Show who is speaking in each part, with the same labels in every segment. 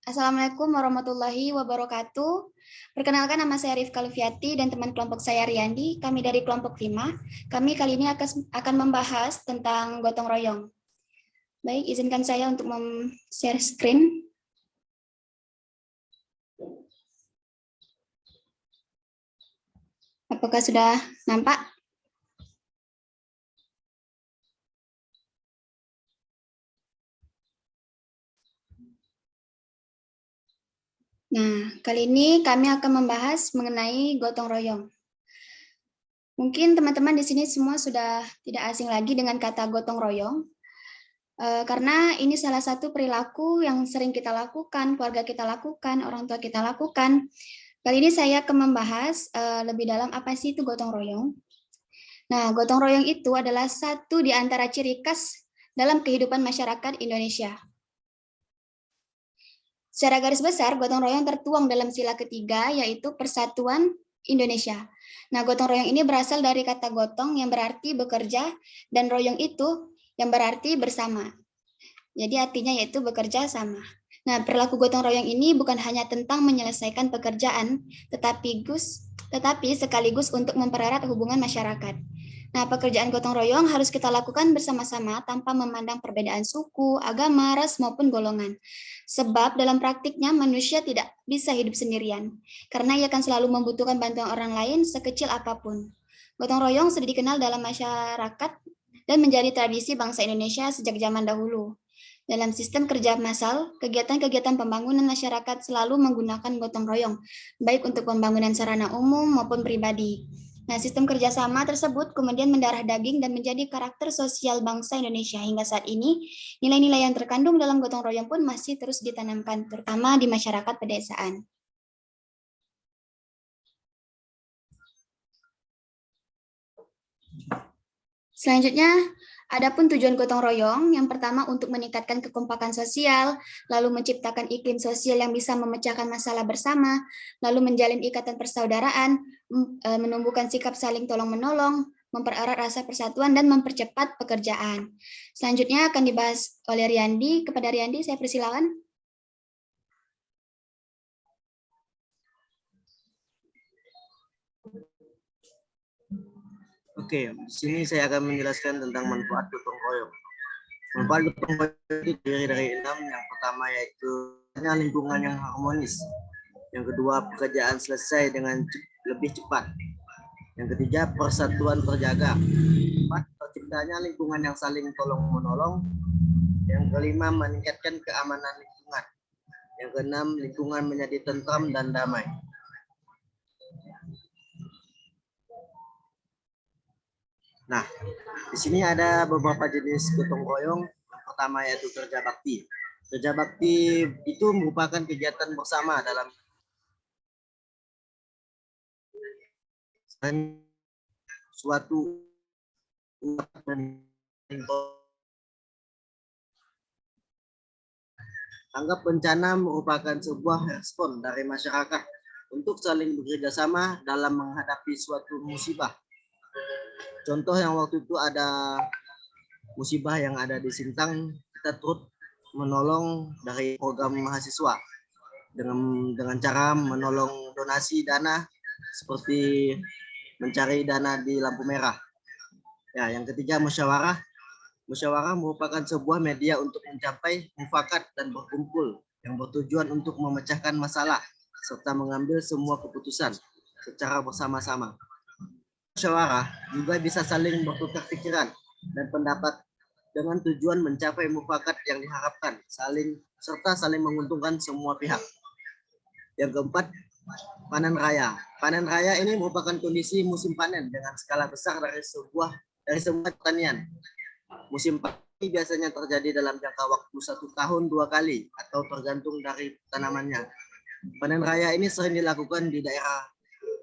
Speaker 1: Assalamualaikum warahmatullahi wabarakatuh. Perkenalkan, nama saya Rifka Lufiati dan teman kelompok saya Riyandi. Kami dari kelompok 5. Kami kali ini akan membahas tentang gotong royong. Baik, izinkan saya untuk share screen. Apakah sudah nampak? Nah, kali ini kami akan membahas mengenai gotong royong. Mungkin teman-teman di sini semua sudah tidak asing lagi dengan kata gotong royong, karena ini salah satu perilaku yang sering kita lakukan, keluarga kita lakukan, orang tua kita lakukan. Kali ini saya akan membahas lebih dalam apa sih itu gotong royong. Nah, gotong royong itu adalah satu di antara ciri khas dalam kehidupan masyarakat Indonesia. Secara garis besar, gotong royong tertuang dalam sila ketiga, yaitu Persatuan Indonesia. Nah, gotong royong ini berasal dari kata gotong yang berarti bekerja, dan royong itu yang berarti bersama. Jadi artinya yaitu bekerja sama. Nah, perilaku gotong royong ini bukan hanya tentang menyelesaikan pekerjaan, tetapi sekaligus untuk mempererat hubungan masyarakat. Nah, pekerjaan gotong royong harus kita lakukan bersama-sama tanpa memandang perbedaan suku, agama, ras, maupun golongan. Sebab dalam praktiknya manusia tidak bisa hidup sendirian, karena ia akan selalu membutuhkan bantuan orang lain sekecil apapun. Gotong royong sudah dikenal dalam masyarakat dan menjadi tradisi bangsa Indonesia sejak zaman dahulu. Dalam sistem kerja massal, kegiatan-kegiatan pembangunan masyarakat selalu menggunakan gotong royong, baik untuk pembangunan sarana umum maupun pribadi. Nah, sistem kerjasama tersebut kemudian mendarah daging dan menjadi karakter sosial bangsa Indonesia hingga saat ini. Nilai-nilai yang terkandung dalam gotong royong pun masih terus ditanamkan, terutama di masyarakat pedesaan. Selanjutnya, adapun tujuan gotong royong, yang pertama untuk meningkatkan kekompakan sosial, lalu menciptakan iklim sosial yang bisa memecahkan masalah bersama, lalu menjalin ikatan persaudaraan, menumbuhkan sikap saling tolong-menolong, mempererat rasa persatuan, dan mempercepat pekerjaan. Selanjutnya akan dibahas oleh Riyandi. Kepada Riyandi, saya persilakan.
Speaker 2: Oke, di sini saya akan menjelaskan tentang manfaat gotong royong. Manfaat gotong royong itu terdiri dari 6. Yang pertama yaitu lingkungan yang harmonis. Yang kedua, pekerjaan selesai dengan lebih cepat. Yang ketiga, persatuan terjaga. 4, terciptanya lingkungan yang saling tolong-menolong. Yang kelima, meningkatkan keamanan lingkungan. Yang keenam, lingkungan menjadi tentram dan damai. Nah, di sini ada beberapa jenis gotong royong. Yang pertama yaitu kerja bakti. Kerja bakti itu merupakan kegiatan bersama dalam suatu anggap bencana merupakan sebuah respon dari masyarakat untuk saling bekerja sama dalam menghadapi suatu musibah. Contoh yang waktu itu ada musibah yang ada di Sintang, kita turut menolong dari program mahasiswa dengan cara menolong donasi dana seperti mencari dana di lampu merah. Ya, yang ketiga, musyawarah. Musyawarah merupakan sebuah media untuk mencapai mufakat dan berkumpul yang bertujuan untuk memecahkan masalah serta mengambil semua keputusan secara bersama-sama. Musyawarah juga bisa saling bertukar pikiran dan pendapat dengan tujuan mencapai mufakat yang diharapkan, serta saling menguntungkan semua pihak. Yang keempat, panen raya. Panen raya ini merupakan kondisi musim panen dengan skala besar dari semua pertanian. Musim panen biasanya terjadi dalam jangka waktu 1 tahun 2 kali atau tergantung dari tanamannya. Panen raya ini sering dilakukan di daerah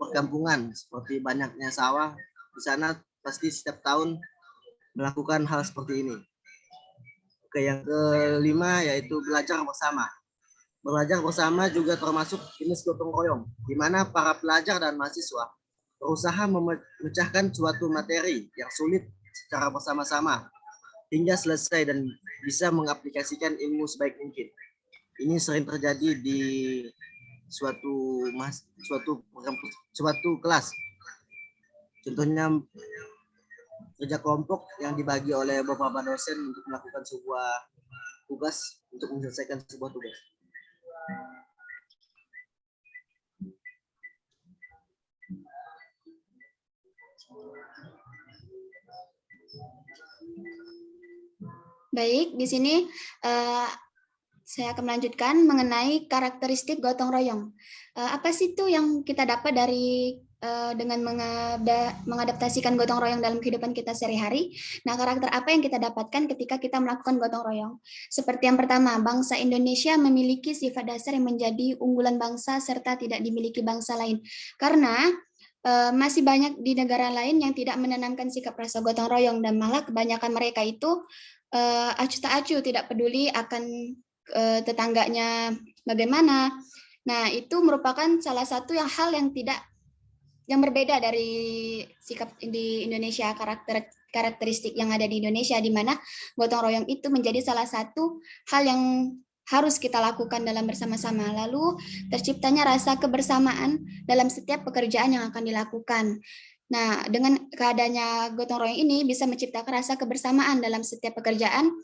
Speaker 2: perkampungan seperti banyaknya sawah. Di sana pasti setiap tahun melakukan hal seperti ini. Oke, yang kelima yaitu belajar bersama. Belajar bersama juga termasuk jenis gotong royong, di mana para pelajar dan mahasiswa berusaha memecahkan suatu materi yang sulit secara bersama-sama hingga selesai dan bisa mengaplikasikan ilmu sebaik mungkin. Ini sering terjadi di suatu kelas. Contohnya kerja kelompok yang dibagi oleh beberapa dosen untuk melakukan sebuah tugas, untuk menyelesaikan sebuah tugas.
Speaker 1: Baik, di sini saya akan melanjutkan mengenai karakteristik gotong royong. Apa sih itu yang kita dapat dari dengan mengadaptasikan gotong royong dalam kehidupan kita sehari-hari? Nah, karakter apa yang kita dapatkan ketika kita melakukan gotong royong? Seperti yang pertama, bangsa Indonesia memiliki sifat dasar yang menjadi unggulan bangsa serta tidak dimiliki bangsa lain. Karena masih banyak di negara lain yang tidak menanamkan sikap rasa gotong royong, dan malah kebanyakan mereka itu acuh tak acuh, tidak peduli akan tetangganya bagaimana. Nah, itu merupakan salah satu hal yang berbeda dari sikap di Indonesia, karakteristik yang ada di Indonesia, di mana gotong royong itu menjadi salah satu hal yang harus kita lakukan dalam bersama-sama. Lalu terciptanya rasa kebersamaan dalam setiap pekerjaan yang akan dilakukan. Nah, dengan keadaannya gotong royong ini bisa menciptakan rasa kebersamaan dalam setiap pekerjaan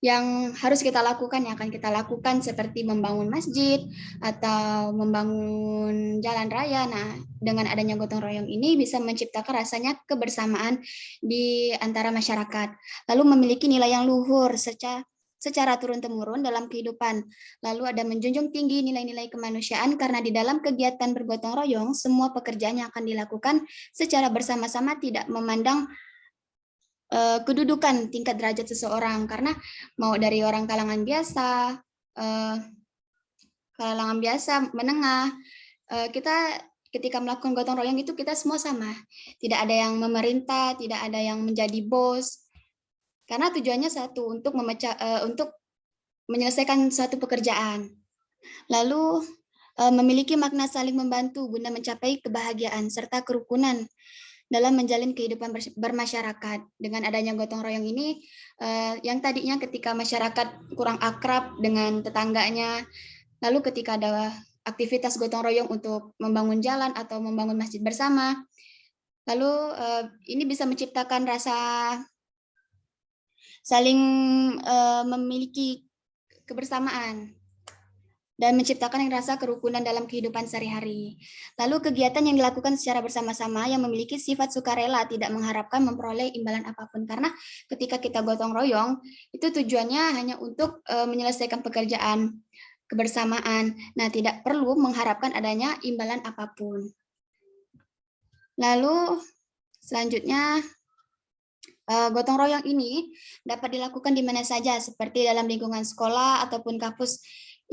Speaker 1: yang harus kita lakukan, yang akan kita lakukan, seperti membangun masjid atau membangun jalan raya. Nah, dengan adanya gotong royong ini bisa menciptakan rasanya kebersamaan di antara masyarakat. Lalu memiliki nilai yang luhur secara turun-temurun dalam kehidupan. Lalu ada menjunjung tinggi nilai-nilai kemanusiaan, karena di dalam kegiatan bergotong royong, semua pekerjaan yang akan dilakukan secara bersama-sama, tidak memandang kedudukan tingkat derajat seseorang, karena mau dari orang kalangan biasa, menengah, kita ketika melakukan gotong royong itu kita semua sama, tidak ada yang memerintah, tidak ada yang menjadi bos, karena tujuannya satu, untuk menyelesaikan suatu pekerjaan. Lalu memiliki makna saling membantu guna mencapai kebahagiaan serta kerukunan dalam menjalin kehidupan bermasyarakat. Dengan adanya gotong royong ini, yang tadinya ketika masyarakat kurang akrab dengan tetangganya, lalu ketika ada aktivitas gotong royong untuk membangun jalan atau membangun masjid bersama, lalu ini bisa menciptakan rasa saling memiliki kebersamaan dan menciptakan rasa kerukunan dalam kehidupan sehari-hari. Lalu kegiatan yang dilakukan secara bersama-sama yang memiliki sifat sukarela, tidak mengharapkan memperoleh imbalan apapun. Karena ketika kita gotong royong, itu tujuannya hanya untuk menyelesaikan pekerjaan kebersamaan. Nah, tidak perlu mengharapkan adanya imbalan apapun. Lalu selanjutnya, gotong royong ini dapat dilakukan di mana saja, seperti dalam lingkungan sekolah ataupun kampus.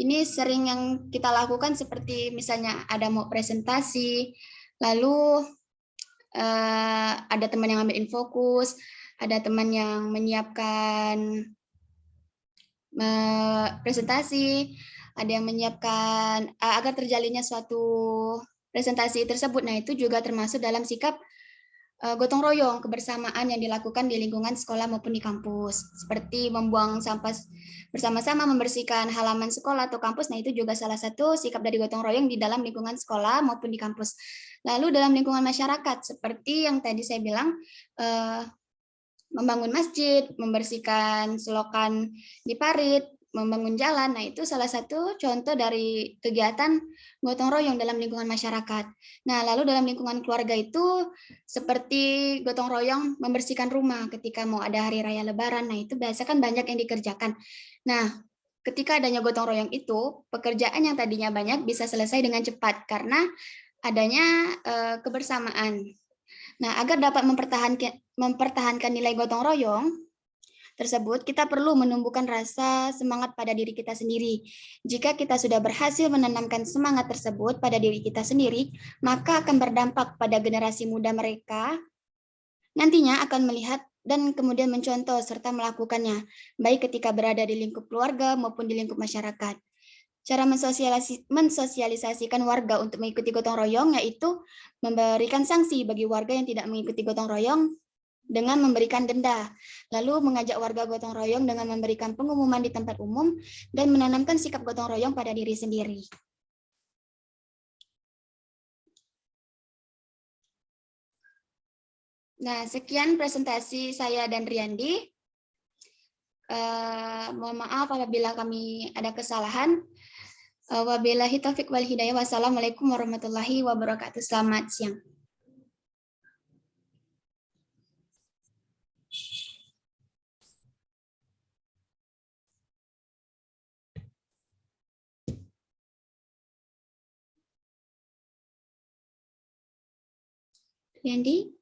Speaker 1: Ini sering yang kita lakukan, seperti misalnya ada mau presentasi, lalu ada teman yang ambil infokus, ada teman yang menyiapkan presentasi, ada yang menyiapkan agar terjalinnya suatu presentasi tersebut. Nah, itu juga termasuk dalam sikap gotong royong, kebersamaan yang dilakukan di lingkungan sekolah maupun di kampus, seperti membuang sampah bersama-sama, membersihkan halaman sekolah atau kampus. Nah, itu juga salah satu sikap dari gotong royong di dalam lingkungan sekolah maupun di kampus. Lalu dalam lingkungan masyarakat, seperti yang tadi saya bilang, membangun masjid, membersihkan selokan di parit, membangun jalan. Nah, itu salah satu contoh dari kegiatan gotong royong dalam lingkungan masyarakat. Nah, lalu dalam lingkungan keluarga itu seperti gotong royong membersihkan rumah ketika mau ada hari raya Lebaran. Nah, itu biasa kan banyak yang dikerjakan. Nah, ketika adanya gotong royong itu, pekerjaan yang tadinya banyak bisa selesai dengan cepat karena adanya kebersamaan. Nah, agar dapat mempertahankan nilai gotong royong tersebut, kita perlu menumbuhkan rasa semangat pada diri kita sendiri. Jika kita sudah berhasil menanamkan semangat tersebut pada diri kita sendiri, maka akan berdampak pada generasi muda mereka, nantinya akan melihat dan kemudian mencontoh serta melakukannya, baik ketika berada di lingkup keluarga maupun di lingkup masyarakat. Cara mensosialisasikan warga untuk mengikuti gotong royong, yaitu memberikan sanksi bagi warga yang tidak mengikuti gotong royong dengan memberikan denda, lalu mengajak warga gotong royong dengan memberikan pengumuman di tempat umum dan menanamkan sikap gotong royong pada diri sendiri. Nah, sekian presentasi saya dan Riyandi. Mohon maaf apabila kami ada kesalahan. Wabillahi taufiq wal hidayah. Wassalamualaikum warahmatullahi wabarakatuh. Selamat siang. Riyandi.